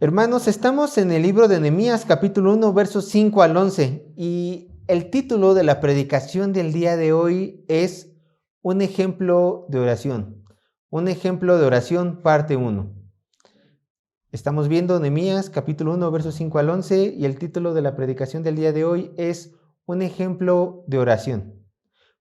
Hermanos, estamos en el libro de Nehemías, capítulo 1, versos 5 al 11, y el título de la predicación del día de hoy es Un ejemplo de oración. Un ejemplo de oración, parte 1. Estamos viendo Nehemías, capítulo 1, versos 5 al 11, y el título de la predicación del día de hoy es Un ejemplo de oración.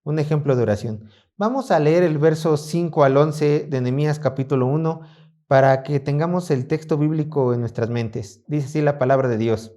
Un ejemplo de oración. Vamos a leer el verso 5 al 11 de Nehemías, capítulo 1, para que tengamos el texto bíblico en nuestras mentes. Dice así la palabra de Dios.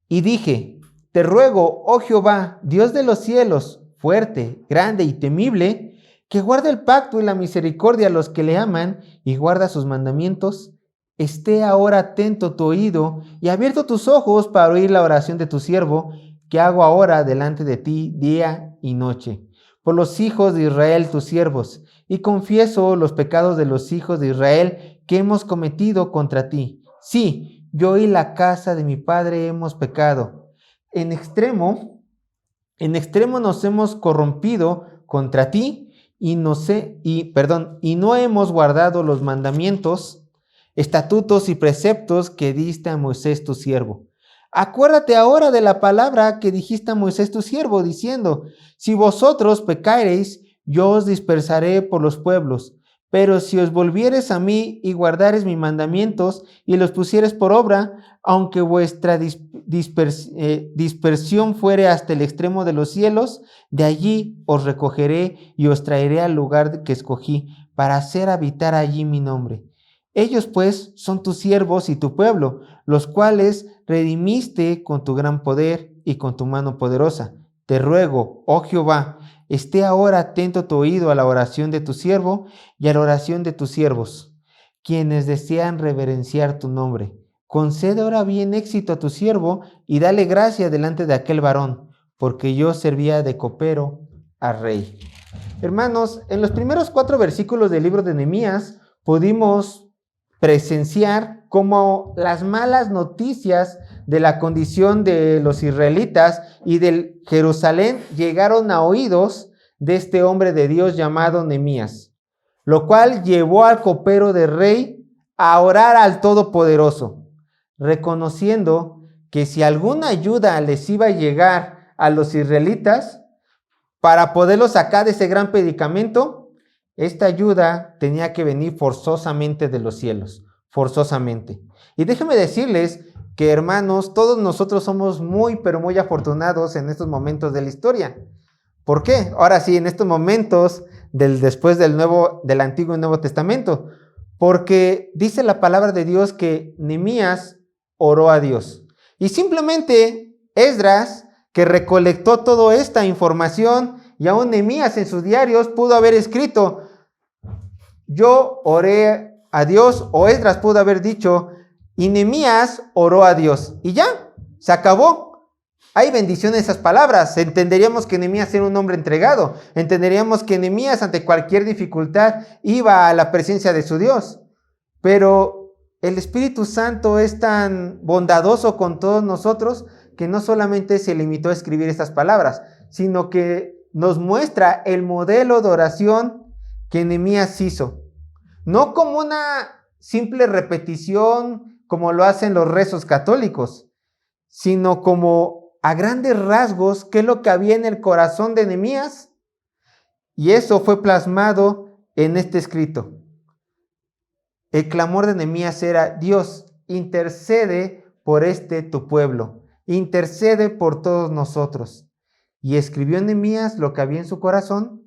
Y dije, te ruego, oh Jehová, Dios de los cielos, fuerte, grande y temible, que guarda el pacto y la misericordia a los que le aman y guarda sus mandamientos, esté ahora atento tu oído y abierto tus ojos para oír la oración de tu siervo, que hago ahora delante de ti día y noche, por los hijos de Israel tus siervos, y confieso los pecados de los hijos de Israel que hemos cometido contra ti. Sí, yo y la casa de mi padre hemos pecado. En extremo nos hemos corrompido contra ti y no hemos guardado los mandamientos, estatutos y preceptos que diste a Moisés tu siervo. Acuérdate ahora de la palabra que dijiste a Moisés tu siervo, diciendo, si vosotros pecareis, yo os dispersaré por los pueblos. Pero si os volviereis a mí y guardareis mis mandamientos y los pusiereis por obra, aunque vuestra dispersión fuere hasta el extremo de los cielos, de allí os recogeré y os traeré al lugar que escogí para hacer habitar allí mi nombre. Ellos pues son tus siervos y tu pueblo, los cuales redimiste con tu gran poder y con tu mano poderosa. Te ruego, oh Jehová, esté ahora atento tu oído a la oración de tu siervo y a la oración de tus siervos, quienes desean reverenciar tu nombre. Concede ahora bien éxito a tu siervo y dale gracia delante de aquel varón, porque yo servía de copero al rey. Hermanos, en los primeros 4 versículos del libro de Nehemías pudimos presenciar cómo las malas noticias de la condición de los israelitas y de Jerusalén llegaron a oídos de este hombre de Dios llamado Nehemías, lo cual llevó al copero del rey a orar al Todopoderoso, reconociendo que si alguna ayuda les iba a llegar a los israelitas para poderlos sacar de ese gran predicamento, esta ayuda tenía que venir forzosamente de los cielos, forzosamente. Y déjenme decirles que, hermanos, todos nosotros somos muy, pero muy afortunados en estos momentos de la historia. ¿Por qué? Ahora sí, en estos momentos después del Antiguo y Nuevo Testamento. Porque dice la palabra de Dios que Nehemías oró a Dios. Y simplemente Esdras, que recolectó toda esta información, y aún Nehemías en sus diarios pudo haber escrito, yo oré a Dios, o Esdras pudo haber dicho, y Nehemías oró a Dios. Y ya, se acabó. Hay bendición en esas palabras. Entenderíamos que Nehemías era un hombre entregado. Entenderíamos que Nehemías ante cualquier dificultad iba a la presencia de su Dios. Pero el Espíritu Santo es tan bondadoso con todos nosotros que no solamente se limitó a escribir estas palabras, sino que nos muestra el modelo de oración que Nehemías hizo. No como una simple repetición como lo hacen los rezos católicos, sino como a grandes rasgos qué es lo que había en el corazón de Nehemías, y eso fue plasmado en este escrito. El clamor de Nehemías era, Dios, intercede por tu pueblo, intercede por todos nosotros. Y escribió Nehemías lo que había en su corazón,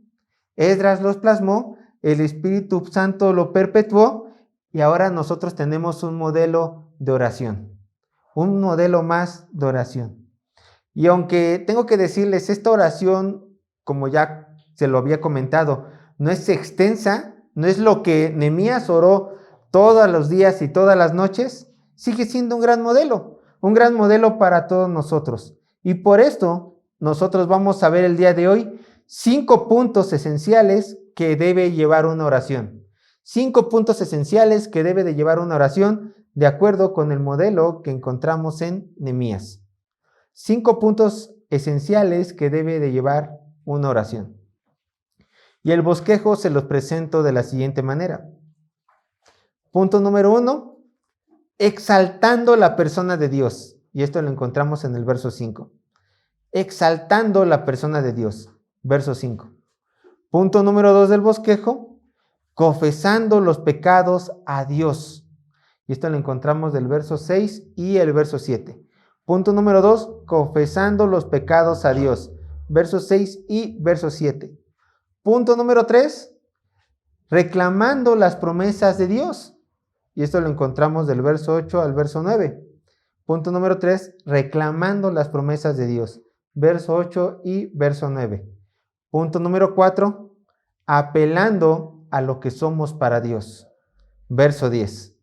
Esdras los plasmó, el Espíritu Santo lo perpetuó, y ahora nosotros tenemos un modelo de oración, un modelo más de oración. Y aunque tengo que decirles, esta oración, como ya se lo había comentado, no es extensa, no es lo que Nehemías oró todos los días y todas las noches, sigue siendo un gran modelo para todos nosotros. Y por esto nosotros vamos a ver el día de hoy 5 puntos esenciales que debe llevar una oración. 5 puntos esenciales que debe de llevar una oración de acuerdo con el modelo que encontramos en Nehemías. 5 puntos esenciales que debe de llevar una oración. Y el bosquejo se los presento de la siguiente manera. Punto número 1, exaltando la persona de Dios. Y esto lo encontramos en el verso 5. Exaltando la persona de Dios. Verso 5. Punto número 2 del bosquejo. Confesando los pecados a Dios. Y esto lo encontramos del verso 6 y el verso 7. Punto número 2. Confesando los pecados a Dios. Verso 6 y verso 7. Punto número 3. Reclamando las promesas de Dios. Y esto lo encontramos del verso 8 al verso 9. Punto número 3. Reclamando las promesas de Dios. Verso 8 y verso 9. Punto número 4. Apelando a lo que somos para Dios. Verso 10.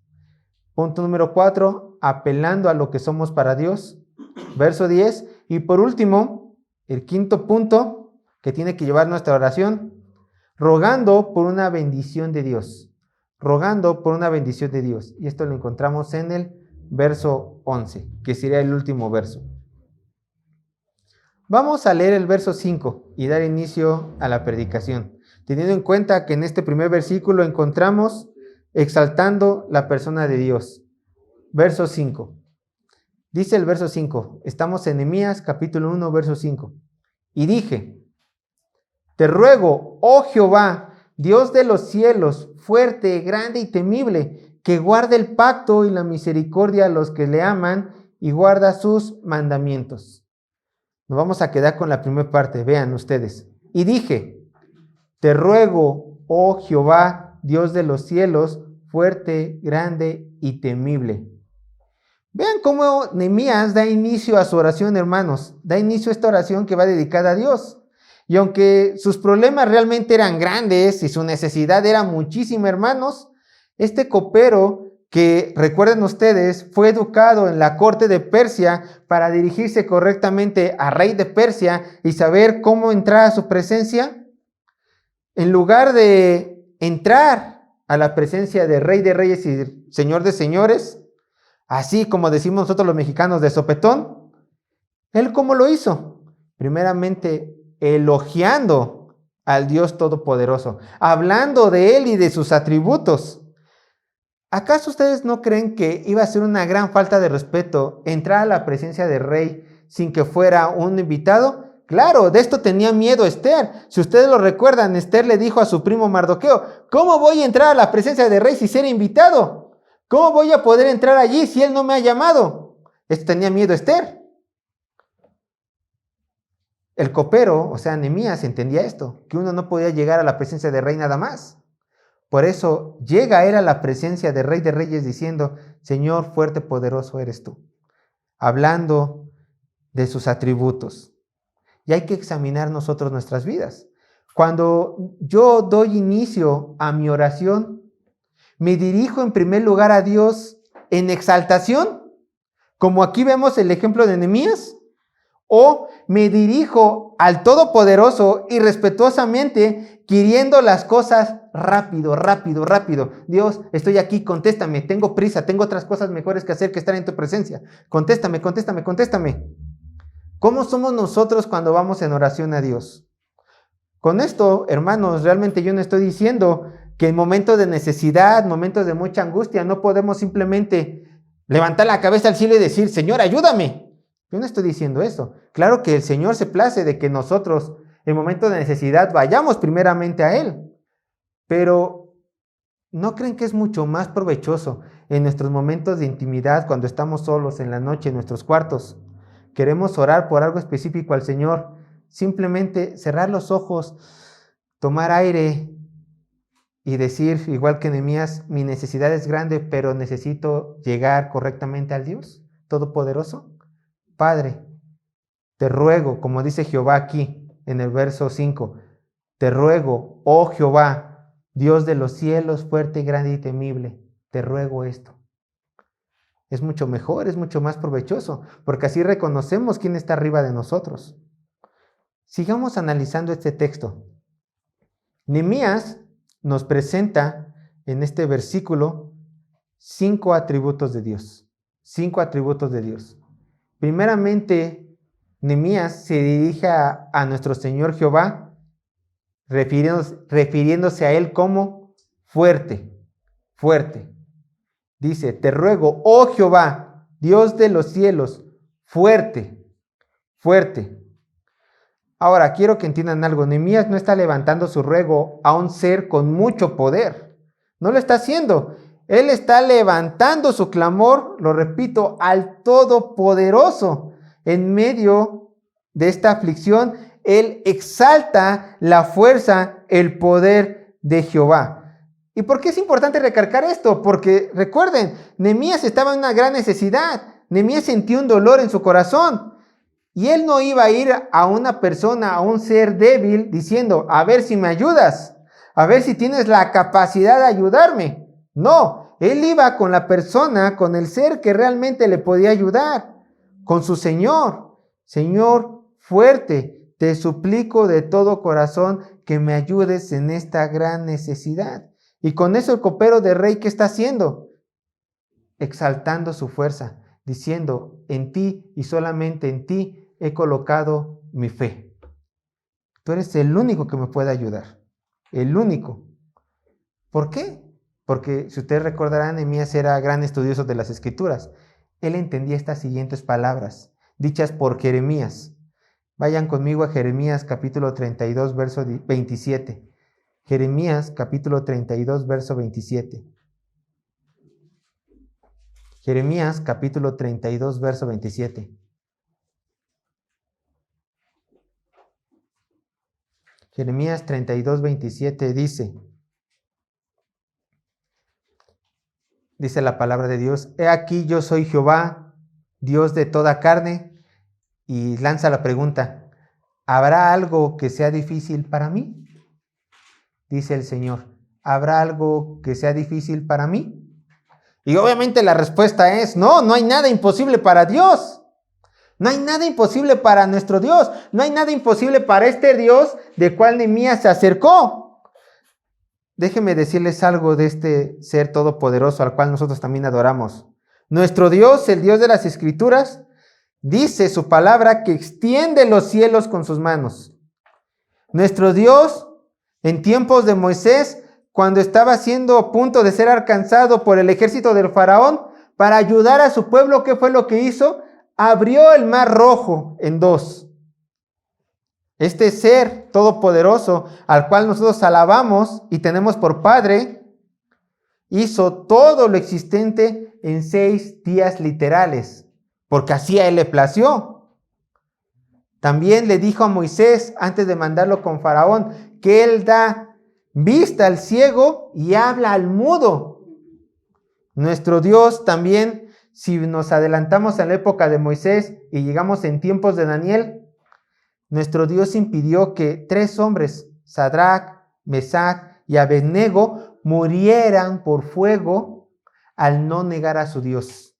Punto número 4. Apelando a lo que somos para Dios. Verso 10. Y por último, el quinto punto que tiene que llevar nuestra oración. Rogando por una bendición de Dios. Rogando por una bendición de Dios. Y esto lo encontramos en el verso 11, que sería el último verso. Vamos a leer el verso 5 y dar inicio a la predicación, teniendo en cuenta que en este primer versículo encontramos exaltando la persona de Dios. Verso 5. Dice el verso 5, estamos en Nehemías capítulo 1, verso 5. Y dije, te ruego, oh Jehová, Dios de los cielos, fuerte, grande y temible, que guarde el pacto y la misericordia a los que le aman y guarda sus mandamientos. Nos vamos a quedar con la primera parte, vean ustedes. Y dije, te ruego, oh Jehová, Dios de los cielos, fuerte, grande y temible. Vean cómo Nehemías da inicio a su oración, hermanos. Da inicio a esta oración que va dedicada a Dios. Y aunque sus problemas realmente eran grandes y su necesidad era muchísima, hermanos, este copero que, recuerden ustedes, fue educado en la corte de Persia para dirigirse correctamente al rey de Persia y saber cómo entrar a su presencia, en lugar de entrar a la presencia del Rey de Reyes y Señor de Señores, así como decimos nosotros los mexicanos de sopetón, ¿él cómo lo hizo? Primeramente, elogiando al Dios Todopoderoso, hablando de Él y de sus atributos. ¿Acaso ustedes no creen que iba a ser una gran falta de respeto entrar a la presencia del rey sin que fuera un invitado? Claro, de esto tenía miedo Esther. Si ustedes lo recuerdan, Esther le dijo a su primo Mardoqueo, ¿cómo voy a entrar a la presencia del rey si ser invitado? ¿Cómo voy a poder entrar allí si él no me ha llamado? Esto tenía miedo Esther. El copero, o sea, Nehemías, entendía esto, que uno no podía llegar a la presencia del rey nada más. Por eso llega él a la presencia del Rey de Reyes diciendo, Señor fuerte, poderoso eres tú, hablando de sus atributos. Y hay que examinar nosotros nuestras vidas. Cuando yo doy inicio a mi oración, me dirijo en primer lugar a Dios en exaltación, como aquí vemos el ejemplo de Nehemías, o me dirijo al Todopoderoso y respetuosamente queriendo las cosas rápido, rápido, rápido. Dios, estoy aquí, contéstame, tengo prisa, tengo otras cosas mejores que hacer que estar en tu presencia. Contéstame, contéstame, contéstame. ¿Cómo somos nosotros cuando vamos en oración a Dios? Con esto, hermanos, realmente yo no estoy diciendo que en momentos de necesidad, momentos de mucha angustia, no podemos simplemente levantar la cabeza al cielo y decir, Señor, ayúdame. Yo no estoy diciendo eso. Claro que el Señor se place de que nosotros en momentos de necesidad vayamos primeramente a Él. Pero ¿no creen que es mucho más provechoso en nuestros momentos de intimidad cuando estamos solos en la noche en nuestros cuartos? Queremos orar por algo específico al Señor. Simplemente cerrar los ojos, tomar aire y decir, igual que Nehemías, mi necesidad es grande, pero necesito llegar correctamente al Dios Todopoderoso. Padre, te ruego, como dice Jehová aquí en el verso 5, te ruego, oh Jehová, Dios de los cielos, fuerte, grande y temible, te ruego esto. Es mucho mejor, es mucho más provechoso, porque así reconocemos quién está arriba de nosotros. Sigamos analizando este texto. Nehemías nos presenta en este versículo 5 atributos de Dios. 5 atributos de Dios. Primeramente, Nehemías se dirige a nuestro Señor Jehová, refiriéndose a Él como fuerte, fuerte. Dice, te ruego, oh Jehová, Dios de los cielos, fuerte, fuerte. Ahora, quiero que entiendan algo. Nehemías no está levantando su ruego a un ser con mucho poder. No lo está haciendo. Él está levantando su clamor, lo repito, al Todopoderoso. En medio de esta aflicción, él exalta la fuerza, el poder de Jehová. ¿Y por qué es importante recalcar esto? Porque recuerden, Nehemías estaba en una gran necesidad. Nehemías sentía un dolor en su corazón. Y él no iba a ir a una persona, a un ser débil, diciendo, a ver si me ayudas, a ver si tienes la capacidad de ayudarme. No, él iba con la persona, con el ser que realmente le podía ayudar, con su Señor. Señor, fuerte, te suplico de todo corazón que me ayudes en esta gran necesidad. Y con eso el copero de rey, ¿qué está haciendo? Exaltando su fuerza, diciendo, en ti y solamente en ti he colocado mi fe. Tú eres el único que me puede ayudar. El único. ¿Por qué? Porque, si ustedes recordarán, Nehemías era gran estudioso de las Escrituras. Él entendía estas siguientes palabras, dichas por Jeremías. Vayan conmigo a Jeremías capítulo 32, verso 27. Jeremías capítulo 32, verso 27. Jeremías capítulo 32, verso 27. Jeremías 32, 27 dice la palabra de Dios, he aquí yo soy Jehová, Dios de toda carne, y lanza la pregunta, ¿habrá algo que sea difícil para mí? Dice el Señor, ¿habrá algo que sea difícil para mí? Y obviamente la respuesta es, no, no hay nada imposible para Dios. No hay nada imposible para nuestro Dios. No hay nada imposible para este Dios de cual Nehemías se acercó. Déjenme decirles algo de este ser todopoderoso al cual nosotros también adoramos. Nuestro Dios, el Dios de las Escrituras, dice su palabra que extiende los cielos con sus manos. Nuestro Dios, en tiempos de Moisés, cuando estaba siendo a punto de ser alcanzado por el ejército del faraón, para ayudar a su pueblo, ¿qué fue lo que hizo? Abrió el mar rojo en dos. Este ser todopoderoso al cual nosotros alabamos y tenemos por Padre, hizo todo lo existente en 6 días literales, porque así a él le plació. También le dijo a Moisés, antes de mandarlo con Faraón, que él da vista al ciego y habla al mudo. Nuestro Dios también, si nos adelantamos a la época de Moisés y llegamos en tiempos de Daniel, nuestro Dios impidió que 3 hombres, Sadrach, Mesach y Abednego, murieran por fuego al no negar a su Dios.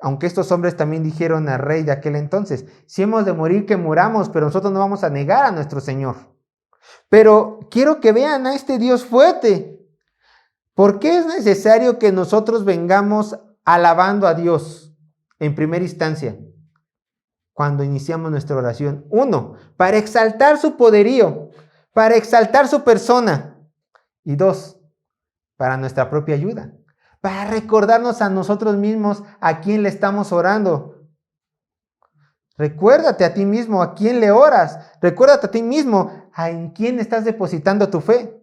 Aunque estos hombres también dijeron al rey de aquel entonces, si hemos de morir, que muramos, pero nosotros no vamos a negar a nuestro Señor. Pero quiero que vean a este Dios fuerte. ¿Por qué es necesario que nosotros vengamos alabando a Dios en primera instancia cuando iniciamos nuestra oración? 1, para exaltar su poderío, para exaltar su persona. Y 2, para nuestra propia ayuda, para recordarnos a nosotros mismos a quién le estamos orando. Recuérdate a ti mismo a quién le oras. Recuérdate a ti mismo en quién estás depositando tu fe.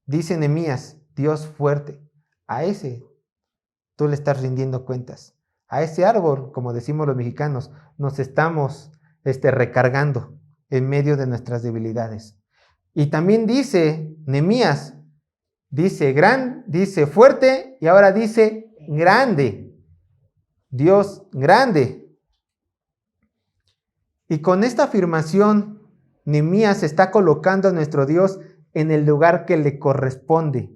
Dice Nehemías, Dios fuerte, a ese tú le estás rindiendo cuentas. A ese árbol, como decimos los mexicanos, nos estamos recargando en medio de nuestras debilidades. Y también dice Nehemías, dice fuerte y ahora dice grande. Dios grande. Y con esta afirmación, Nehemías está colocando a nuestro Dios en el lugar que le corresponde.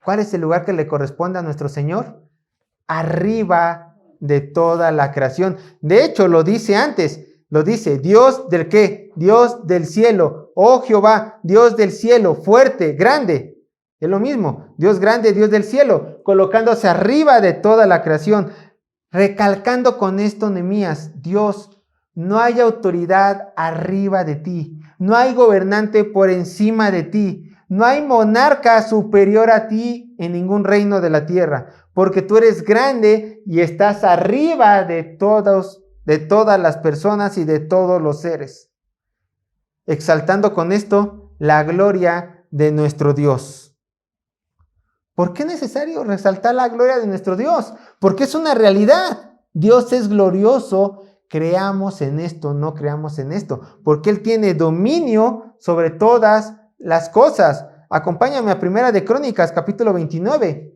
¿Cuál es el lugar que le corresponde a nuestro Señor? Arriba de toda la creación. De hecho, lo dice antes, lo dice, Dios del ¿qué? Dios del cielo, oh Jehová, Dios del cielo, fuerte, grande. Es lo mismo, Dios grande, Dios del cielo, colocándose arriba de toda la creación. Recalcando con esto, Nehemías, Dios, no hay autoridad arriba de ti, no hay gobernante por encima de ti, No hay monarca superior a ti en ningún reino de la tierra, porque tú eres grande y estás arriba de todas las personas y de todos los seres, exaltando con esto la gloria de nuestro Dios. ¿Por qué es necesario resaltar la gloria de nuestro Dios? Porque es una realidad. Dios es glorioso, creamos en esto, no creamos en esto, porque Él tiene dominio sobre todas las cosas. Acompáñame a Primera de Crónicas, capítulo 29.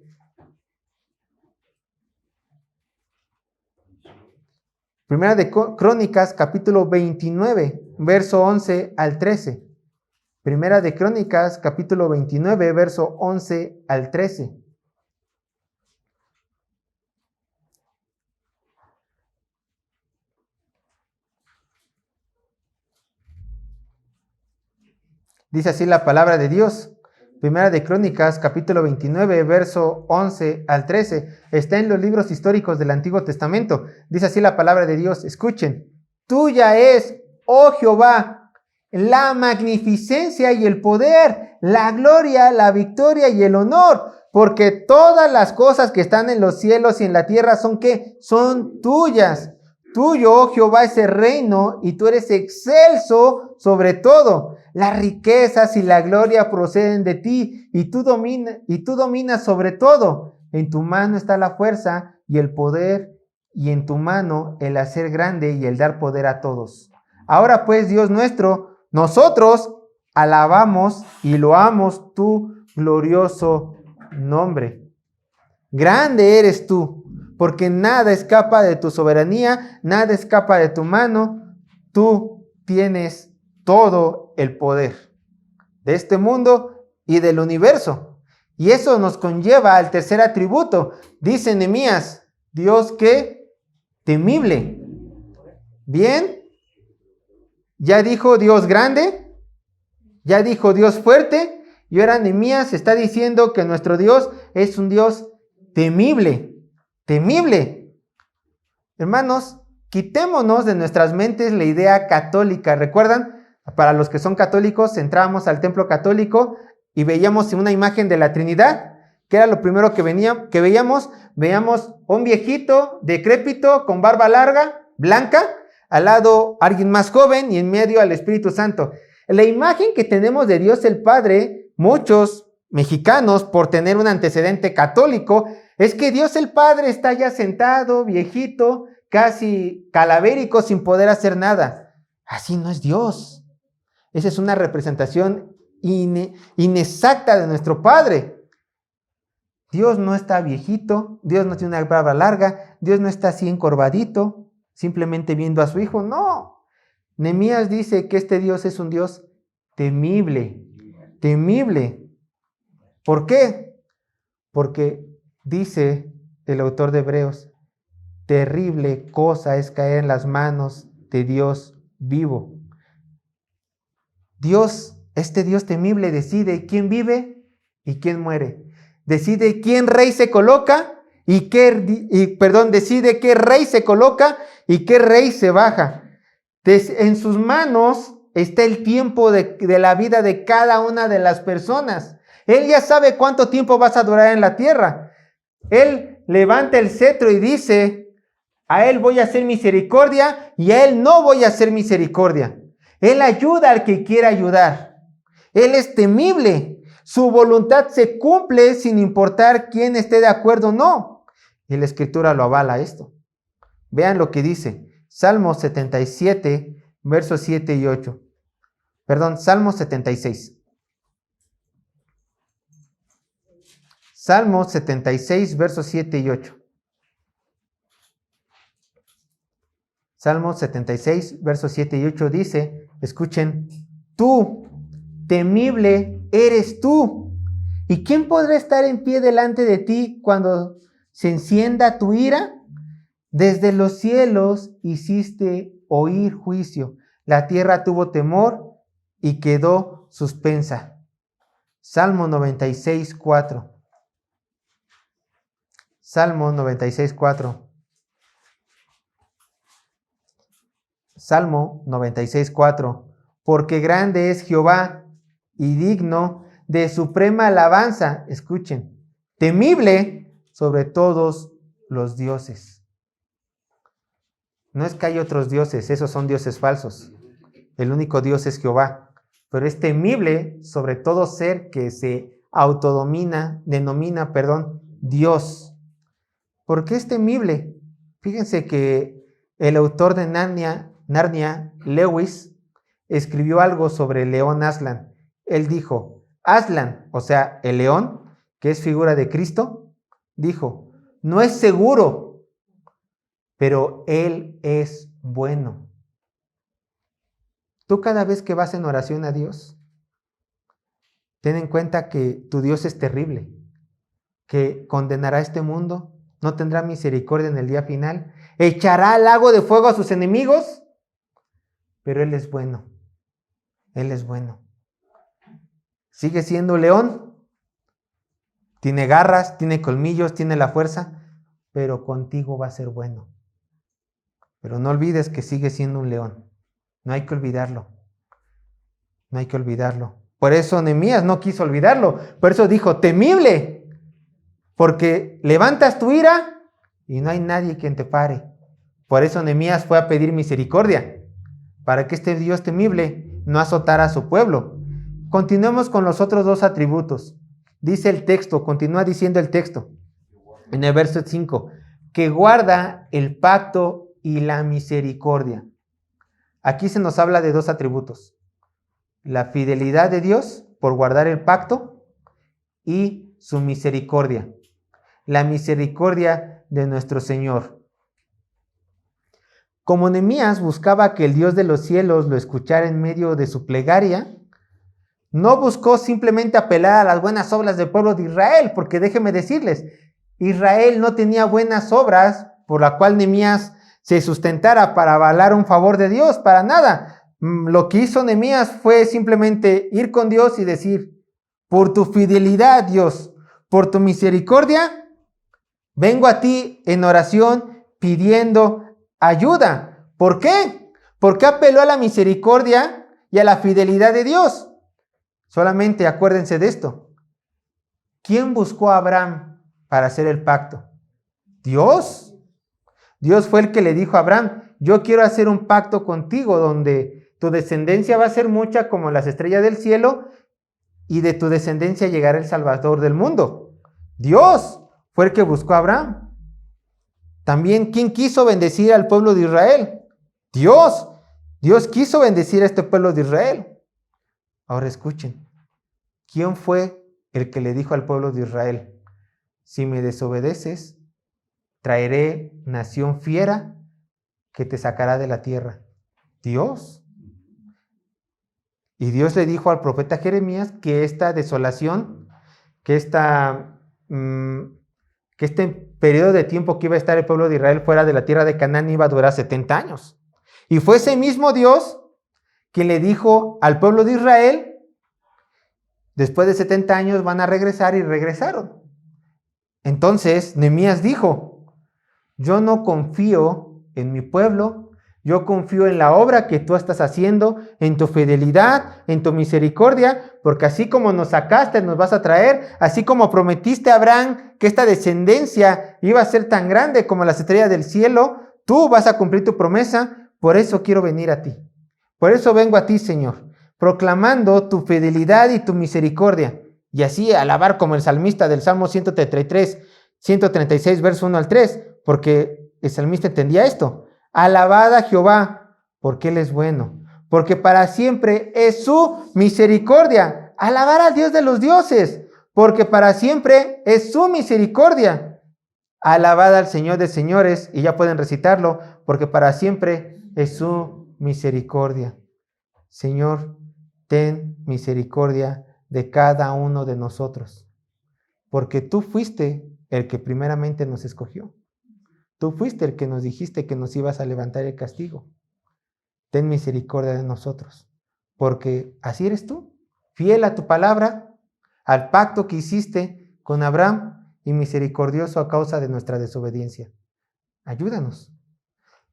Primera de Crónicas, capítulo 29, verso 11 al 13. Primera de Crónicas, capítulo 29, verso 11 al 13. Dice así la palabra de Dios. Primera de Crónicas, capítulo 29, verso 11 al 13. Está en los libros históricos del Antiguo Testamento. Dice así la palabra de Dios. Escuchen. Tuya es, oh Jehová, la magnificencia y el poder, la gloria, la victoria y el honor, porque todas las cosas que están en los cielos y en la tierra son ¿qué? Son tuyas. Tuyo, oh Jehová, es el reino y tú eres excelso sobre todo. Las riquezas y la gloria proceden de ti y tú dominas sobre todo. En tu mano está la fuerza y el poder y en tu mano el hacer grande y el dar poder a todos. Ahora pues, Dios nuestro, nosotros alabamos y loamos tu glorioso nombre. Grande eres tú, porque nada escapa de tu soberanía, nada escapa de tu mano. Tú tienes todo el poder de este mundo y del universo. Y eso nos conlleva al tercer atributo. Dice Nehemías, Dios que temible. Bien, ya dijo Dios grande, ya dijo Dios fuerte, y ahora Nehemías está diciendo que nuestro Dios es un Dios temible, temible. Hermanos, quitémonos de nuestras mentes la idea católica. ¿Recuerdan? Para los que son católicos, entrábamos al templo católico y veíamos una imagen de la Trinidad, que era lo primero que veíamos. Veíamos un viejito decrépito con barba larga, blanca, al lado alguien más joven y en medio al Espíritu Santo. La imagen que tenemos de Dios el Padre, muchos mexicanos, por tener un antecedente católico, es que Dios el Padre está ya sentado, viejito, casi calavérico, sin poder hacer nada. Así no es Dios. Esa es una representación inexacta de nuestro Padre. Dios no está viejito, Dios no tiene una barba larga, Dios no está así encorvadito, simplemente viendo a su hijo. No. Nehemías dice que este Dios es un Dios temible, temible. ¿Por qué? Porque dice el autor de Hebreos, terrible cosa es caer en las manos de Dios vivo. Dios, este Dios temible, decide quién vive y quién muere. Decide quién rey se coloca decide qué rey se coloca y qué rey se baja. En sus manos está el tiempo de la vida de cada una de las personas. Él ya sabe cuánto tiempo vas a durar en la tierra. Él levanta el cetro y dice, a él voy a hacer misericordia y a él no voy a hacer misericordia. Él ayuda al que quiera ayudar. Él es temible. Su voluntad se cumple sin importar quién esté de acuerdo o no. Y la Escritura lo avala esto. Vean lo que dice. Salmo 77, versos 7 y 8. Perdón, Salmo 76. Salmo 76, versos 7 y 8. Salmo 76, versos 7 y 8 dice, escuchen, tú, temible eres tú. ¿Y quién podrá estar en pie delante de ti cuando se encienda tu ira? Desde los cielos hiciste oír juicio. La tierra tuvo temor y quedó suspensa. Salmo 96, 4. Salmo 96, 4. Salmo 96, 4. Porque grande es Jehová y digno de suprema alabanza, escuchen, temible sobre todos los dioses. No es que hay otros dioses, esos son dioses falsos. El único Dios es Jehová, pero es temible sobre todo ser que se denomina Dios. ¿Por qué es temible? Fíjense que el autor de Narnia, Lewis, escribió algo sobre el león Aslan. Él dijo, Aslan, o sea, el león, que es figura de Cristo, dijo, no es seguro, pero Él es bueno. Tú cada vez que vas en oración a Dios, ten en cuenta que tu Dios es terrible, que condenará este mundo, no tendrá misericordia en el día final, echará al lago de fuego a sus enemigos, pero Él es bueno. Él es bueno. Sigue siendo león, tiene garras, tiene colmillos, tiene la fuerza, pero contigo va a ser bueno. Pero no olvides que sigue siendo un león. No hay que olvidarlo. No hay que olvidarlo. Por eso Nehemías no quiso olvidarlo. Por eso dijo, temible, porque levantas tu ira y no hay nadie quien te pare. Por eso Nehemías fue a pedir misericordia, para que este Dios temible no azotara a su pueblo. Continuemos con los otros dos atributos. Dice el texto, continúa diciendo el texto, en el verso 5, que guarda el pacto y la misericordia. Aquí se nos habla de dos atributos. La fidelidad de Dios por guardar el pacto y su misericordia. La misericordia de nuestro Señor. Como Nehemías buscaba que el Dios de los cielos lo escuchara en medio de su plegaria, no buscó simplemente apelar a las buenas obras del pueblo de Israel, porque déjenme decirles, Israel no tenía buenas obras por la cual Nehemías se sustentara para avalar un favor de Dios, para nada. Lo que hizo Nehemías fue simplemente ir con Dios y decir, por tu fidelidad, Dios, por tu misericordia, vengo a ti en oración pidiendo ayuda. ¿Por qué? Porque apeló a la misericordia y a la fidelidad de Dios. Solamente acuérdense de esto. ¿Quién buscó a Abraham para hacer el pacto? Dios. Dios fue el que le dijo a Abraham, yo quiero hacer un pacto contigo donde tu descendencia va a ser mucha como las estrellas del cielo y de tu descendencia llegará el Salvador del mundo. Dios fue el que buscó a Abraham. También, ¿quién quiso bendecir al pueblo de Israel? Dios. Dios quiso bendecir a este pueblo de Israel. Ahora escuchen, ¿quién fue el que le dijo al pueblo de Israel, si me desobedeces, traeré nación fiera que te sacará de la tierra? Dios. Y Dios le dijo al profeta Jeremías que esta desolación, que este periodo de tiempo que iba a estar el pueblo de Israel fuera de la tierra de Canaán iba a durar 70 años. Y fue ese mismo Dios quien le dijo al pueblo de Israel, después de 70 años van a regresar, y regresaron. Entonces Nehemías dijo, yo no confío en mi pueblo, yo confío en la obra que tú estás haciendo, en tu fidelidad, en tu misericordia, porque así como nos sacaste, nos vas a traer, así como prometiste a Abraham que esta descendencia iba a ser tan grande como las estrellas del cielo, tú vas a cumplir tu promesa, por eso quiero venir a ti. Por eso vengo a ti, Señor, proclamando tu fidelidad y tu misericordia, y así alabar como el salmista del Salmo 136, verso 1 al 3, porque el salmista entendía esto. Alabad a Jehová, porque Él es bueno, porque para siempre es su misericordia. Alabar al Dios de los dioses, porque para siempre es su misericordia. Alabad al Señor de señores, y ya pueden recitarlo, porque para siempre es su misericordia. Señor, ten misericordia de cada uno de nosotros, porque tú fuiste el que primeramente nos escogió. Tú fuiste el que nos dijiste que nos ibas a levantar el castigo. Ten misericordia de nosotros, porque así eres tú, fiel a tu palabra, al pacto que hiciste con Abraham y misericordioso a causa de nuestra desobediencia. Ayúdanos.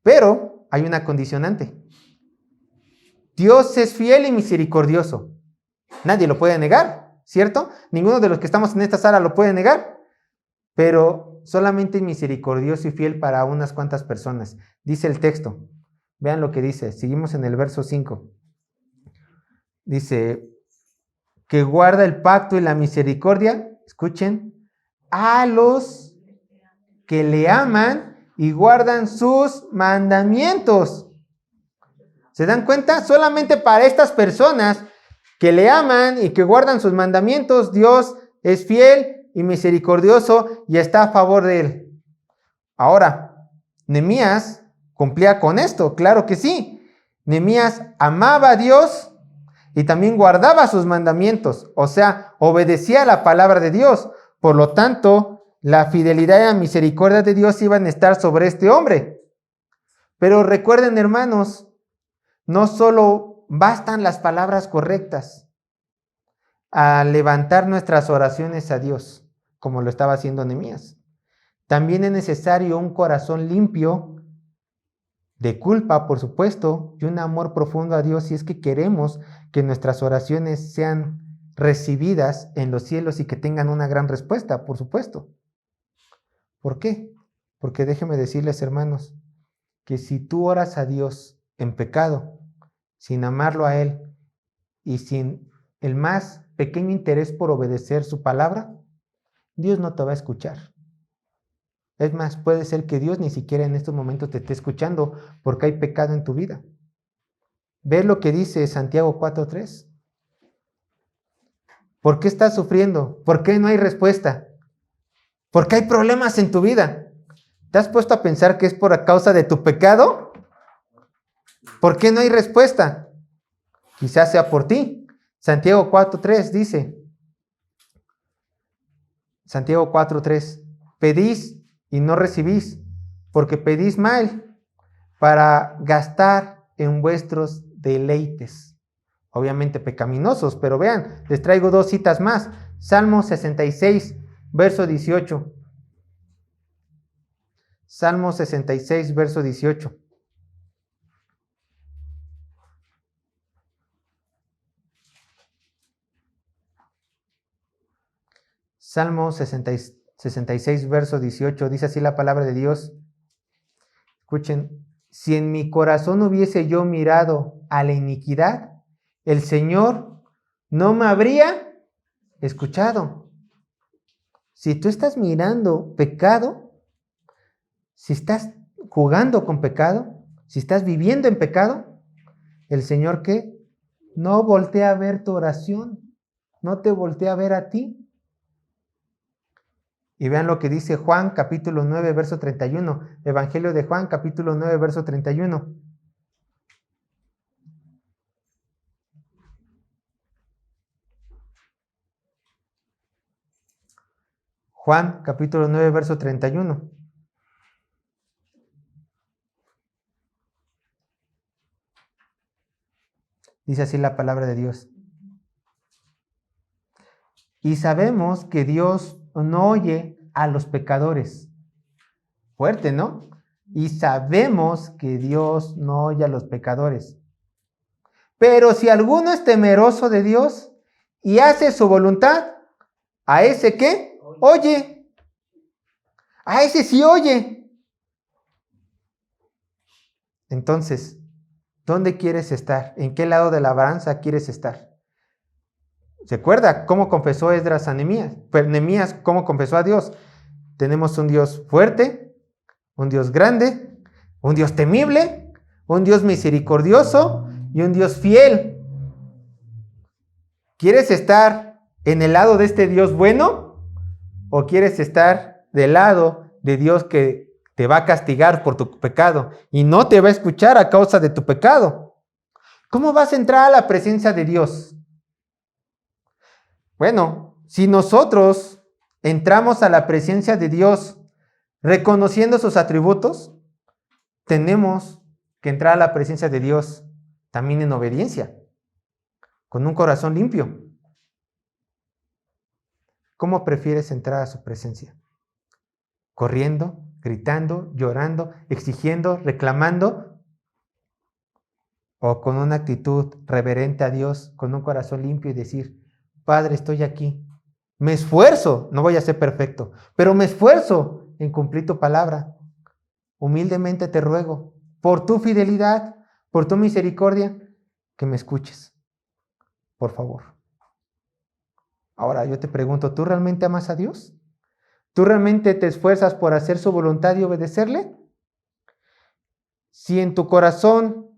Pero hay una condicionante. Dios es fiel y misericordioso. Nadie lo puede negar. ¿cierto? Ninguno de los que estamos en esta sala lo puede negar, pero solamente misericordioso y fiel para unas cuantas personas. Dice el texto, vean lo que dice, seguimos en el verso 5. Dice, que guarda el pacto y la misericordia, escuchen, a los que le aman y guardan sus mandamientos. ¿Se dan cuenta? Solamente para estas personas que le aman y que guardan sus mandamientos, Dios es fiel y misericordioso y está a favor de él. Ahora, Nehemías cumplía con esto, claro que sí. Nehemías amaba a Dios y también guardaba sus mandamientos, o sea, obedecía la palabra de Dios. Por lo tanto, la fidelidad y la misericordia de Dios iban a estar sobre este hombre. Pero recuerden, hermanos, no solo bastan las palabras correctas a levantar nuestras oraciones a Dios, como lo estaba haciendo Nehemías. También es necesario un corazón limpio de culpa, por supuesto, y un amor profundo a Dios si es que queremos que nuestras oraciones sean recibidas en los cielos y que tengan una gran respuesta, por supuesto. ¿Por qué? Porque déjenme decirles, hermanos, que si tú oras a Dios en pecado, sin amarlo a Él y sin el más pequeño interés por obedecer su palabra, Dios no te va a escuchar. Es más, puede ser que Dios ni siquiera en estos momentos te esté escuchando porque hay pecado en tu vida. Ve lo que dice Santiago 4:3. ¿Por qué estás sufriendo? ¿Por qué no hay respuesta? ¿Por qué hay problemas en tu vida? ¿Te has puesto a pensar que es por causa de tu pecado? ¿Por qué no hay respuesta? Quizás sea por ti. Santiago 4:3 dice, Santiago 4:3, pedís y no recibís, porque pedís mal para gastar en vuestros deleites. Obviamente pecaminosos, pero vean, les traigo 2 citas más. Salmo 66, verso 18. Salmo 66, verso 18. Salmo 66, verso 18, dice así la palabra de Dios. Escuchen, si en mi corazón hubiese yo mirado a la iniquidad, el Señor no me habría escuchado. Si tú estás mirando pecado, si estás jugando con pecado, si estás viviendo en pecado, el Señor ¿qué? No voltea a ver tu oración, no te voltea a ver a ti. Y vean lo que dice Juan capítulo 9, verso 31. Evangelio de Juan capítulo 9, verso 31. Juan capítulo 9, verso 31. Dice así la palabra de Dios. Y sabemos que Dios no oye a los pecadores. Fuerte, ¿no? Y sabemos que Dios no oye a los pecadores. Pero si alguno es temeroso de Dios y hace su voluntad, ¿a ese qué? Oye. A ese sí oye. Entonces, ¿dónde quieres estar? ¿En qué lado de la balanza quieres estar? ¿Se acuerda cómo confesó Esdras a Nehemías? Pues Nehemías, ¿cómo confesó a Dios? Tenemos un Dios fuerte, un Dios grande, un Dios temible, un Dios misericordioso y un Dios fiel. ¿Quieres estar en el lado de este Dios bueno? ¿O quieres estar del lado de Dios que te va a castigar por tu pecado y no te va a escuchar a causa de tu pecado? ¿Cómo vas a entrar a la presencia de Dios? Bueno, si nosotros entramos a la presencia de Dios reconociendo sus atributos, tenemos que entrar a la presencia de Dios también en obediencia, con un corazón limpio. ¿Cómo prefieres entrar a su presencia? ¿Corriendo, gritando, llorando, exigiendo, reclamando? ¿O con una actitud reverente a Dios, con un corazón limpio y decir, Padre, estoy aquí. Me esfuerzo, no voy a ser perfecto, pero me esfuerzo en cumplir tu palabra. Humildemente te ruego, por tu fidelidad, por tu misericordia, que me escuches, por favor. Ahora yo te pregunto, ¿tú realmente amas a Dios? ¿Tú realmente te esfuerzas por hacer su voluntad y obedecerle? Si en tu corazón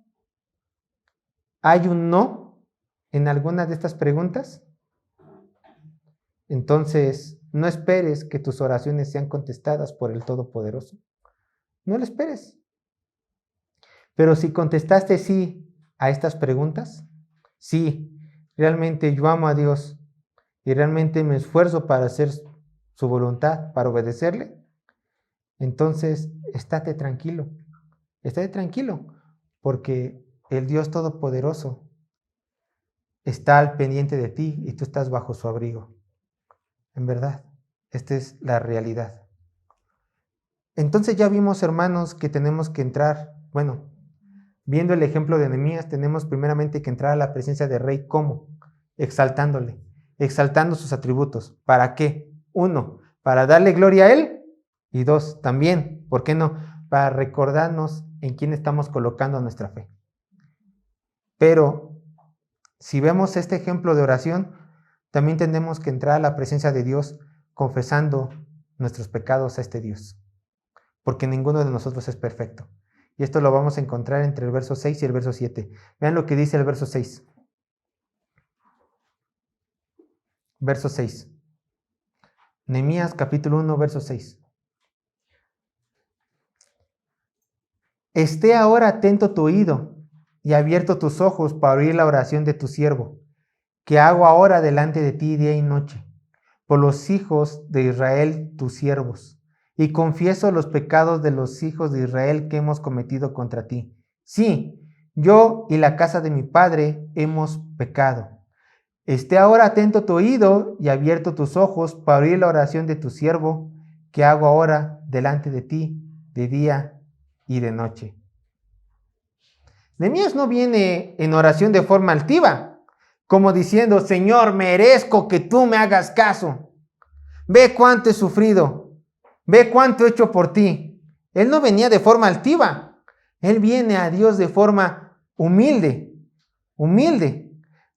hay un no en alguna de estas preguntas, entonces no esperes que tus oraciones sean contestadas por el Todopoderoso. No lo esperes. Pero si contestaste sí a estas preguntas, sí, realmente yo amo a Dios y realmente me esfuerzo para hacer su voluntad, para obedecerle, entonces estate tranquilo, porque el Dios Todopoderoso está al pendiente de ti y tú estás bajo su abrigo. En verdad, esta es la realidad. Entonces ya vimos, hermanos, que tenemos que entrar, viendo el ejemplo de Nehemías, tenemos primeramente que entrar a la presencia del rey. ¿Cómo? Exaltándole, exaltando sus atributos. ¿Para qué? 1, para darle gloria a él. Y 2, también, ¿por qué no? Para recordarnos en quién estamos colocando nuestra fe. Pero si vemos este ejemplo de oración, también tenemos que entrar a la presencia de Dios confesando nuestros pecados a este Dios, porque ninguno de nosotros es perfecto. Y esto lo vamos a encontrar entre el verso 6 y el verso 7. Vean lo que dice el verso 6. Verso 6. Nehemías capítulo 1, verso 6. Esté ahora atento tu oído y abierto tus ojos para oír la oración de tu siervo, que hago ahora delante de ti día y noche, por los hijos de Israel tus siervos, y confieso los pecados de los hijos de Israel que hemos cometido contra ti. Sí, yo y la casa de mi padre hemos pecado. Esté ahora atento tu oído y abierto tus ojos para oír la oración de tu siervo, que hago ahora delante de ti de día y de noche. Nehemías no viene en oración de forma altiva, como diciendo, Señor, merezco que tú me hagas caso. Ve cuánto he sufrido, ve cuánto he hecho por ti. Él no venía de forma altiva, él viene a Dios de forma humilde,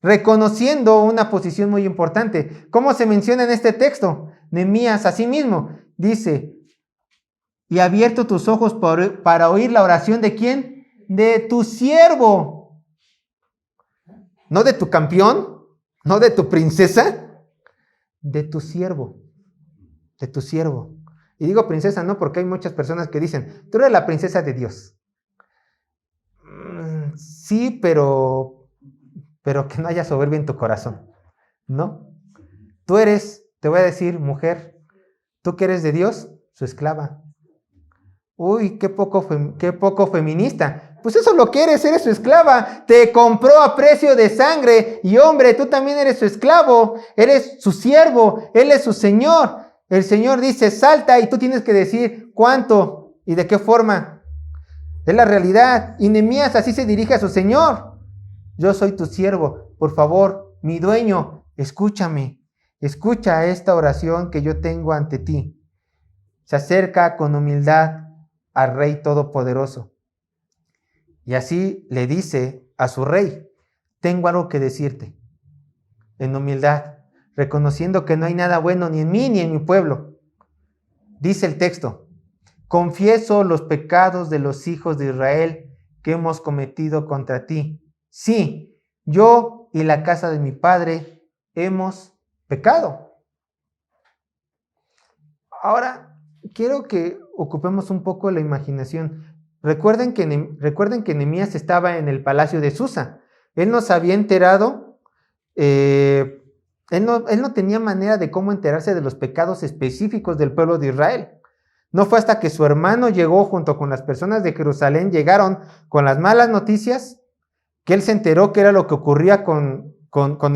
reconociendo una posición muy importante. ¿Cómo se menciona en este texto? Nehemías a sí mismo dice, y abierto tus ojos para oír la oración ¿de quién? De tu siervo. No de tu campeón, no de tu princesa, de tu siervo. De tu siervo. Y digo princesa no porque hay muchas personas que dicen, tú eres la princesa de Dios. Sí, pero que no haya soberbia en tu corazón, ¿no? Tú eres, te voy a decir, mujer, tú que eres de Dios, su esclava. Uy, qué poco feminista. Pues eso lo que eres su esclava. Te compró a precio de sangre. Y hombre, tú también eres su esclavo. Eres su siervo. Él es su Señor. El Señor dice, salta, y tú tienes que decir cuánto y de qué forma. Es la realidad. Y Nehemías así se dirige a su Señor. Yo soy tu siervo. Por favor, mi dueño, escúchame. Escucha esta oración que yo tengo ante ti. Se acerca con humildad al Rey Todopoderoso. Y así le dice a su rey, tengo algo que decirte, en humildad, reconociendo que no hay nada bueno ni en mí ni en mi pueblo. Dice el texto, confieso los pecados de los hijos de Israel que hemos cometido contra ti. Sí, yo y la casa de mi padre hemos pecado. Ahora, quiero que ocupemos un poco la imaginación. Recuerden que Nehemías estaba en el palacio de Susa. Él no se había enterado, él no tenía manera de cómo enterarse de los pecados específicos del pueblo de Israel. No fue hasta que su hermano llegó junto con las personas de Jerusalén, llegaron con las malas noticias, que él se enteró qué era lo que ocurría con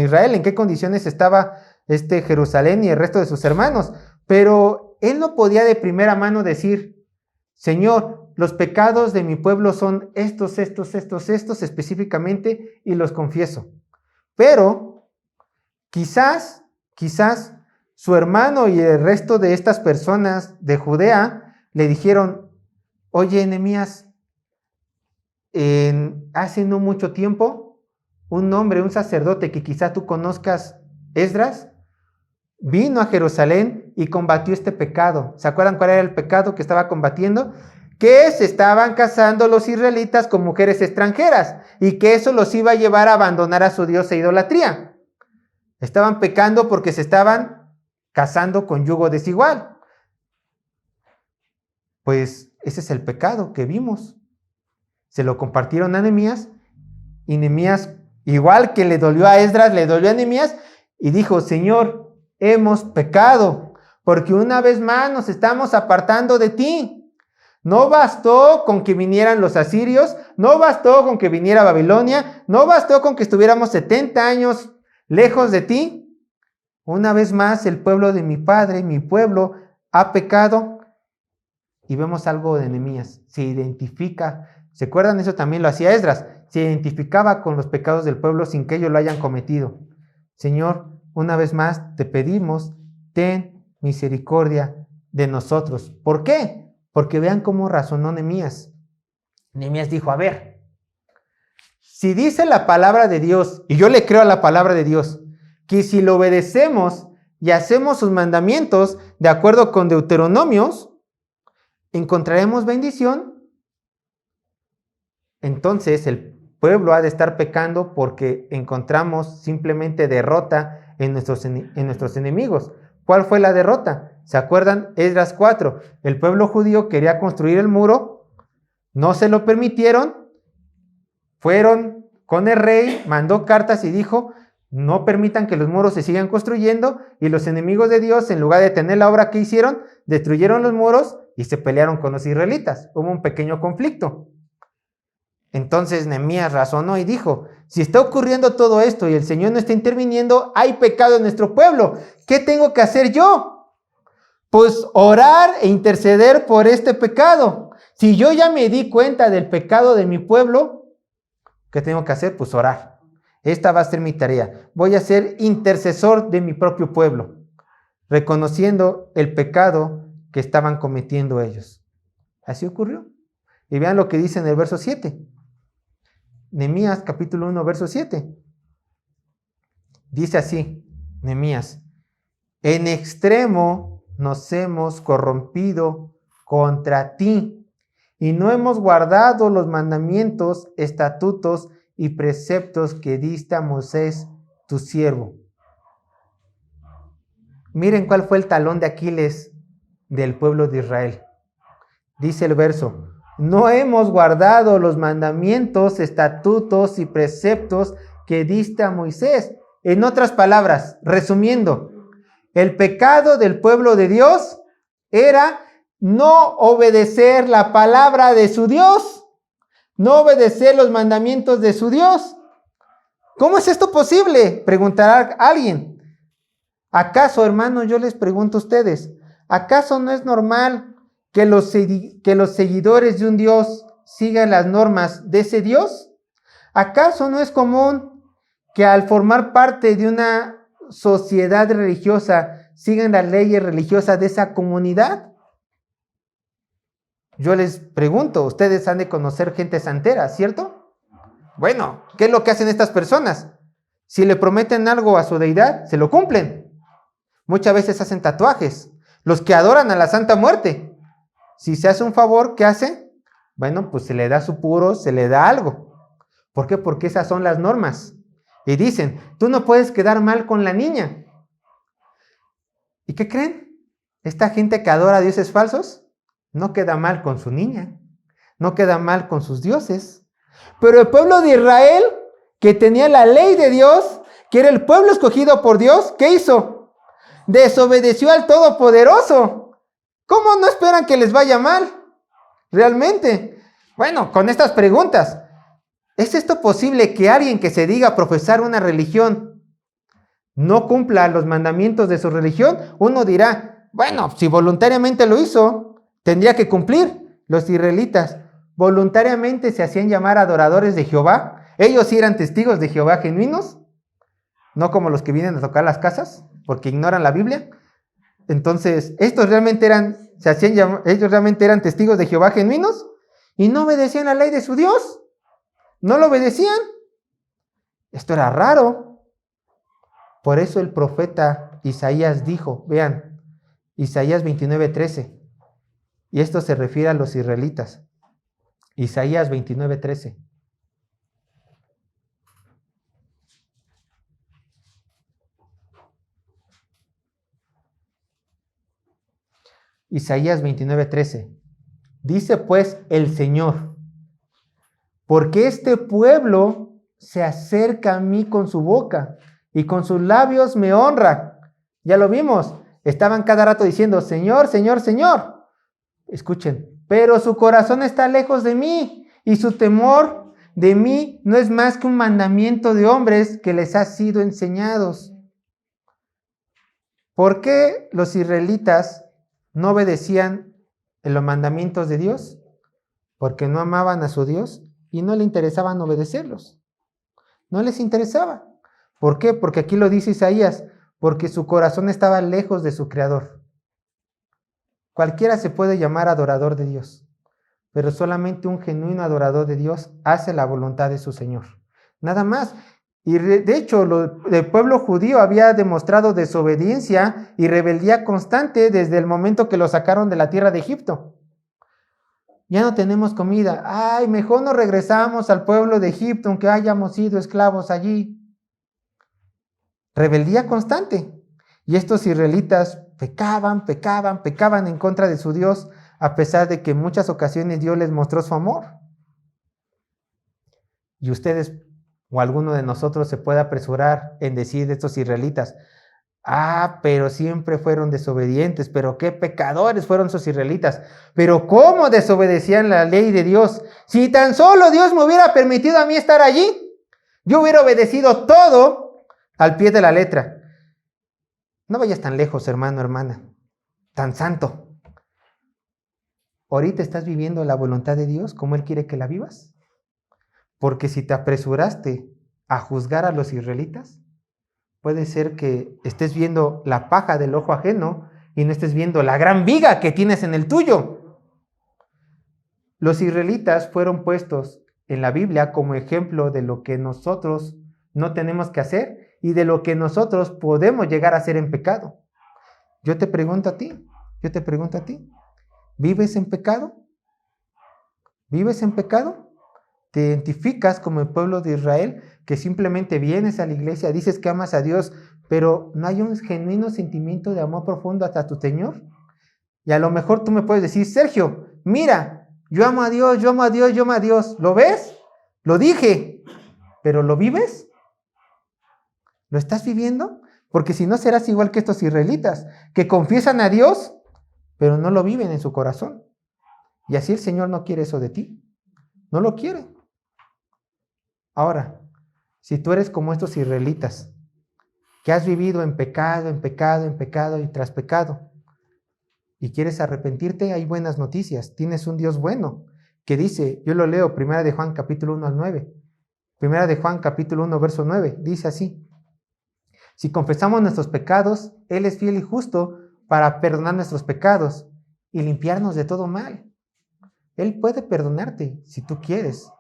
Israel, en qué condiciones estaba Jerusalén y el resto de sus hermanos. Pero él no podía de primera mano decir, Señor, los pecados de mi pueblo son estos específicamente y los confieso. Pero Quizás su hermano y el resto de estas personas de Judea le dijeron, oye, Nehemías, hace no mucho tiempo, un hombre, un sacerdote que quizá tú conozcas, Esdras, vino a Jerusalén y combatió este pecado. ¿Se acuerdan cuál era el pecado que estaba combatiendo? Que se estaban casando los israelitas con mujeres extranjeras y que eso los iba a llevar a abandonar a su Dios e idolatría. Estaban pecando porque se estaban casando con yugo desigual. Pues ese es el pecado que vimos. Se lo compartieron a Nehemías y Nehemías, igual que le dolió a Esdras, le dolió a Nehemías y dijo, Señor, hemos pecado porque una vez más nos estamos apartando de ti. No bastó con que vinieran los asirios, no bastó con que viniera Babilonia, no bastó con que estuviéramos 70 años lejos de ti. Una vez más el pueblo de mi padre, mi pueblo, ha pecado. Y vemos algo de Nehemías, se identifica. ¿Se acuerdan? Eso también lo hacía Esdras. Se identificaba con los pecados del pueblo sin que ellos lo hayan cometido. Señor, una vez más te pedimos, ten misericordia de nosotros. ¿Por qué? Porque vean cómo razonó Nehemías. Nehemías dijo, a ver, si dice la palabra de Dios, y yo le creo a la palabra de Dios, que si lo obedecemos y hacemos sus mandamientos de acuerdo con Deuteronomios, encontraremos bendición. Entonces el pueblo ha de estar pecando porque encontramos simplemente derrota en nuestros enemigos. ¿Cuál fue la derrota? ¿Se acuerdan? Esdras 4. El pueblo judío quería construir el muro, no se lo permitieron, fueron con el rey, mandó cartas y dijo, no permitan que los muros se sigan construyendo, y los enemigos de Dios, en lugar de tener la obra que hicieron, destruyeron los muros y se pelearon con los israelitas. Hubo un pequeño conflicto. Entonces Nehemías razonó y dijo, si está ocurriendo todo esto y el Señor no está interviniendo, hay pecado en nuestro pueblo. ¿Qué tengo que hacer yo? Pues orar e interceder por este pecado. Si yo ya me di cuenta del pecado de mi pueblo, ¿qué tengo que hacer? Pues orar. Esta va a ser mi tarea. Voy a ser intercesor de mi propio pueblo, reconociendo el pecado que estaban cometiendo ellos. Así ocurrió. Y vean lo que dice en el verso 7. Nehemías capítulo 1, verso 7. Dice así, Nehemías, en extremo nos hemos corrompido contra ti y no hemos guardado los mandamientos, estatutos y preceptos que diste a Moisés, tu siervo. Miren cuál fue el talón de Aquiles del pueblo de Israel. Dice el verso, no hemos guardado los mandamientos, estatutos y preceptos que diste a Moisés. En otras palabras, resumiendo, el pecado del pueblo de Dios era no obedecer la palabra de su Dios, no obedecer los mandamientos de su Dios. ¿Cómo es esto posible? Preguntará alguien. ¿Acaso, hermanos, yo les pregunto a ustedes, ¿acaso no es normal que los seguidores de un Dios sigan las normas de ese Dios? ¿Acaso no es común que al formar parte de una sociedad religiosa sigan las leyes religiosas de esa comunidad? Yo les pregunto, ustedes han de conocer gente santera, ¿cierto? Bueno, ¿qué es lo que hacen estas personas? Si le prometen algo a su deidad, se lo cumplen. Muchas veces hacen tatuajes. Los que adoran a la Santa Muerte, si se hace un favor, ¿qué hace? Bueno, pues se le da su puro, se le da algo. ¿Por qué? Porque esas son las normas. Y dicen, tú no puedes quedar mal con la niña. ¿Y qué creen? Esta gente que adora a dioses falsos, no queda mal con su niña, no queda mal con sus dioses. Pero el pueblo de Israel, que tenía la ley de Dios, que era el pueblo escogido por Dios, ¿qué hizo? Desobedeció al Todopoderoso. ¿Cómo no esperan que les vaya mal? Realmente. Bueno, con estas preguntas, ¿es esto posible que alguien que se diga profesar una religión no cumpla los mandamientos de su religión? Uno dirá, bueno, si voluntariamente lo hizo, tendría que cumplir. Los israelitas voluntariamente se hacían llamar adoradores de Jehová. Ellos sí eran testigos de Jehová genuinos. no como los que vienen a tocar las casas, porque ignoran la Biblia. Entonces, estos realmente ellos realmente eran testigos de Jehová genuinos y no obedecían la ley de su Dios. No lo obedecían. Esto era raro. Por eso el profeta Isaías dijo, vean, Isaías 29:13, y esto se refiere a los israelitas. Isaías 29:13. Isaías 29:13. Dice pues el Señor, porque este pueblo se acerca a mí con su boca y con sus labios me honra. Ya lo vimos, estaban cada rato diciendo, Señor, Señor, Señor. Escuchen, pero su corazón está lejos de mí y su temor de mí no es más que un mandamiento de hombres que les ha sido enseñados. ¿Por qué los israelitas no obedecían los mandamientos de Dios? Porque no amaban a su Dios y no le interesaban obedecerlos. No les interesaba. ¿Por qué? Porque aquí lo dice Isaías, porque su corazón estaba lejos de su Creador. Cualquiera se puede llamar adorador de Dios, pero solamente un genuino adorador de Dios hace la voluntad de su Señor. Nada más. Y de hecho, el pueblo judío había demostrado desobediencia y rebeldía constante desde el momento que lo sacaron de la tierra de Egipto. Ya no tenemos comida. Ay, mejor nos regresamos al pueblo de Egipto, aunque hayamos sido esclavos allí. Rebeldía constante. Y estos israelitas pecaban en contra de su Dios, a pesar de que en muchas ocasiones Dios les mostró su amor. Y ustedes o alguno de nosotros se puede apresurar en decir de estos israelitas, pero siempre fueron desobedientes, pero qué pecadores fueron esos israelitas, pero cómo desobedecían la ley de Dios. Si tan solo Dios me hubiera permitido a mí estar allí, yo hubiera obedecido todo al pie de la letra. No vayas tan lejos, hermano, hermana, tan santo. ¿Ahorita estás viviendo la voluntad de Dios como Él quiere que la vivas? Porque si te apresuraste a juzgar a los israelitas, puede ser que estés viendo la paja del ojo ajeno y no estés viendo la gran viga que tienes en el tuyo. Los israelitas fueron puestos en la Biblia como ejemplo de lo que nosotros no tenemos que hacer y de lo que nosotros podemos llegar a hacer en pecado. Yo te pregunto a ti, ¿vives en pecado? ¿Vives en pecado? ¿Te identificas como el pueblo de Israel que simplemente vienes a la iglesia, dices que amas a Dios, pero no hay un genuino sentimiento de amor profundo hacia tu Señor? Y a lo mejor tú me puedes decir, Sergio, mira, yo amo a Dios, yo amo a Dios, yo amo a Dios. ¿Lo ves? Lo dije, pero ¿lo vives? ¿Lo estás viviendo? Porque si no serás igual que estos israelitas, que confiesan a Dios, pero no lo viven en su corazón. Y así el Señor no quiere eso de ti. No lo quiere. Ahora, si tú eres como estos israelitas, que has vivido en pecado y tras pecado, y quieres arrepentirte, hay buenas noticias. Tienes un Dios bueno, que dice, yo lo leo, 1 de Juan capítulo 1 al 9. 1 de Juan capítulo 1 verso 9, dice así: si confesamos nuestros pecados, Él es fiel y justo para perdonar nuestros pecados y limpiarnos de todo mal. Él puede perdonarte si tú quieres.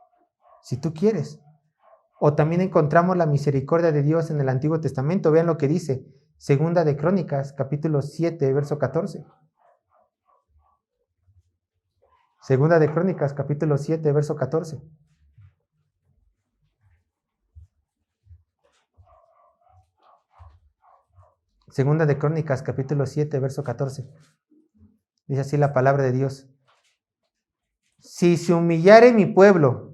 O también encontramos la misericordia de Dios en el Antiguo Testamento. Vean lo que dice, Segunda de Crónicas, capítulo 7, verso 14. Segunda de Crónicas, capítulo 7, verso 14. Segunda de Crónicas, capítulo 7, verso 14. Dice así la palabra de Dios. Si se humillare mi pueblo,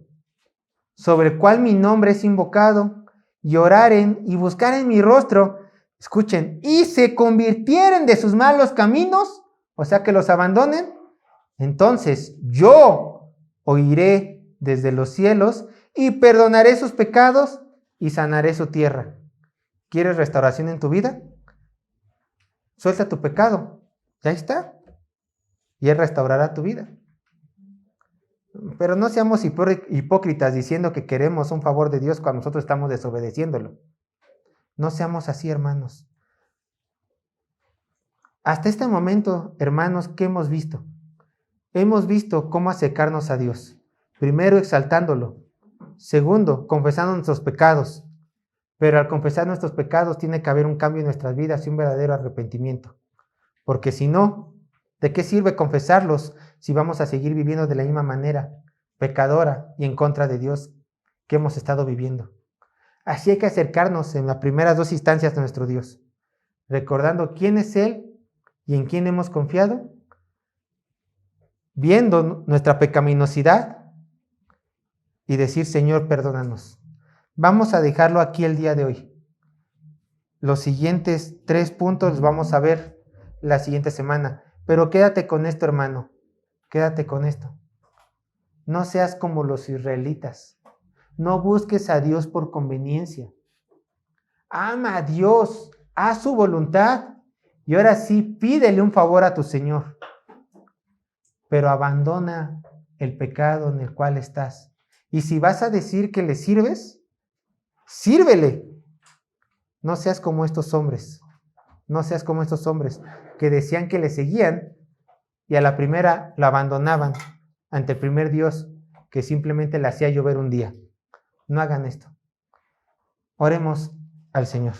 sobre el cual mi nombre es invocado, y oraren y buscaren mi rostro, escuchen, y se convirtieren de sus malos caminos, o sea que los abandonen, entonces yo oiré desde los cielos y perdonaré sus pecados y sanaré su tierra. ¿Quieres restauración en tu vida? Suelta tu pecado, ya está, y Él restaurará tu vida. Pero no seamos hipócritas diciendo que queremos un favor de Dios cuando nosotros estamos desobedeciéndolo. No seamos así, hermanos. Hasta este momento, hermanos, ¿qué hemos visto? Hemos visto cómo acercarnos a Dios. Primero, exaltándolo. Segundo, confesando nuestros pecados. Pero al confesar nuestros pecados tiene que haber un cambio en nuestras vidas y un verdadero arrepentimiento. Porque si no, ¿de qué sirve confesarlos si vamos a seguir viviendo de la misma manera, pecadora y en contra de Dios que hemos estado viviendo? Así hay que acercarnos en las primeras dos instancias de nuestro Dios, recordando quién es Él y en quién hemos confiado, viendo nuestra pecaminosidad y decir, Señor, perdónanos. Vamos a dejarlo aquí el día de hoy. Los siguientes 3 puntos los vamos a ver la siguiente semana. Pero quédate con esto, hermano. Quédate con esto. No seas como los israelitas. No busques a Dios por conveniencia. Ama a Dios. Haz su voluntad. Y ahora sí, pídele un favor a tu Señor. Pero abandona el pecado en el cual estás. Y si vas a decir que le sirves, sírvele. No seas como estos hombres. No seas como estos hombres que decían que le seguían y a la primera la abandonaban ante el primer Dios que simplemente le hacía llover un día. No hagan esto. Oremos al Señor.